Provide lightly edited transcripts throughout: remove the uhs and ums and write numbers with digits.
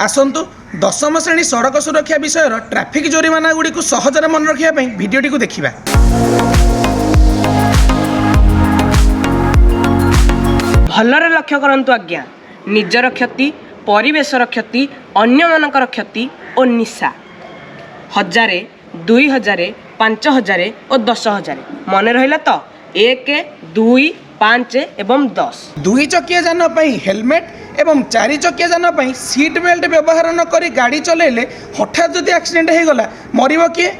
आसतु दशम श्रेणी सड़क सुरक्षा विषय ट्रैफिक जोरिमाना गुड़ी को सहजरे मन रखापी भिडटी को देखा। भलरे लक्ष्य करंतु आज्ञा, निजर क्षति, परिवेशर क्षति, अन्य मानकर क्षति और निशा 1000, 2000, 5000 और 10000 मन रहा तो 1, 2, 5 एवं 10। 2 चकिया जान हेलमेट एवं 4 चकिया जान सीट बेल्ट व्यवहार न करी गाड़ी चलैले हठात जदि एक्सीडेंट हो गला मरिबो किए?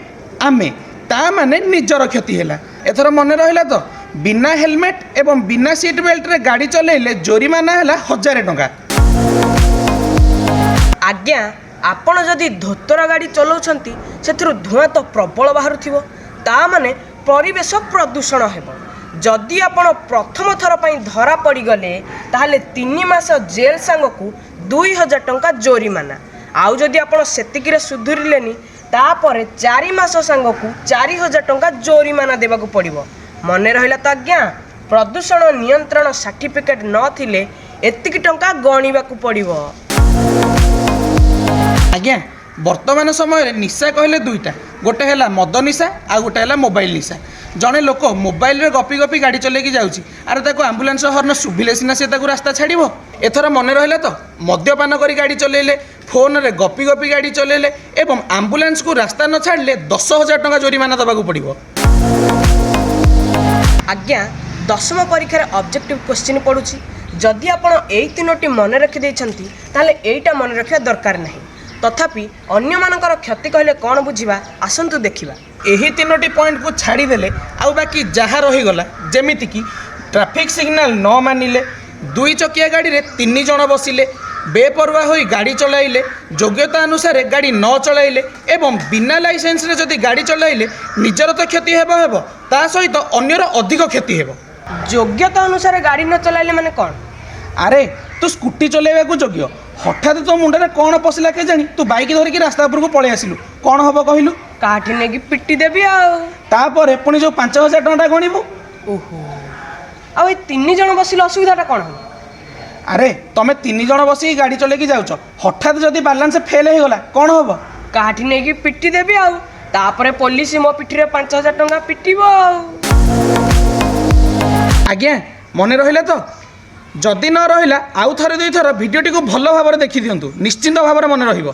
आमे। ता माने निजर क्षति है। एथर मन रहा तो बिना हेलमेट एवं बिना सीट बेल्ट रे गाड़ी चलैले जोरिमाना है 1000 टंका। आज्ञा, आपण जदि धोतर गाड़ी चलाउछंती सेथिरु धुआं तो प्रबल बाहरुथिबो, ता माने परिवेश प्रदूषण हेबो। जदि आपण प्रथम थर पई धरा पड़ी गले ताहले 3 मास जेल सांगकू 2000 टंका जोरिमाना। आउ जदि आपण सेतिकिरे सुधुरिलेनी तापरे 4 मास सांगकू 4000 टंका जोरिमाना देबाकू पड़िबो। मने रहिला तो आज्ञा, प्रदूषण नियंत्रण सर्टिफिकेट न थिले एतिकी टंका गणिबाकू पड़िबो। आज्ञा, वर्तमान समय निशा कहले दुईटा, गोटे है मद निशा आ गोटे है मोबाइल निशा। जड़े लोक मोबाइल रे गपी गपी गाड़ी चलैकी जाऊँगी, आरे ताको आम्बुलांस हर्न शुभिले सिना से रास्ता छाड़ब। एथर मन रहा तो मद्यपान करी गाड़ी चलैले, फोन रे गपी गपी गाड़ी चलैले एवं आम्बुलांस को रास्ता न छाड़ले 10,000 टंका जोरिमाना देवाक पड़ो। आज्ञा, दशम परीक्षार ऑब्जेक्टिव क्वेश्चन पड़ुछि। जदि आपण एई तीनोटी मन रखि दैछंती ताले एईटा मन रखिया दरकार नहीं। तथापि अन्य मानकर क्षति कहले कौन बुझिबा, आसंतु देखिबा। यही 3टी पॉइंट को छाड़देले आउ बाकी जहाँ रहीगला, जेमिति कि ट्रैफिक सिग्नल न मानिले, 2 चकिया गाड़ी रे 3 जन बसिले, बेपरवा होई गाड़ी चलाइले, योग्यता अनुसार गाड़ी न चलाइले एवं बिना लाइसेंस रे जदि गाड़ी चलाइले निजर तो क्षति हेबो ता सहित अन्यर अधिक क्षति हेबो। योग्यता अनुसार गाड़ी न चलाइले माने कौन? अरे तू स्कूटी चलाइबा को योग्य, हठात तो मुंडे कौन पशिला के जानी तू बाइक धरिकी रास्ता उपर को पळै आसिलु, कौन हम कहलु? काठी नेगी पिट्टी देबी आउ तापर पुणी जो 5,000 टंका गणिबु। ओहो, आ 3 जन बसिले असुविधाटा कौन हो? अरे तमें 3 जन बस गाड़ी चलैकी जाऊच, हठात जदि बालांस फेल हो गला कौन हम? काठी नेगी पिट्टी देबी आउ तापरे पुलिस मो पिठी 5,000 टंका पिटिबो। आज्ञा, मन रहिला तो? जदि न रहिला आउ थरे 2 थर भिडियोटी को भल भाव देखि दियंतु, निश्चिंत भाव मन रहिबो।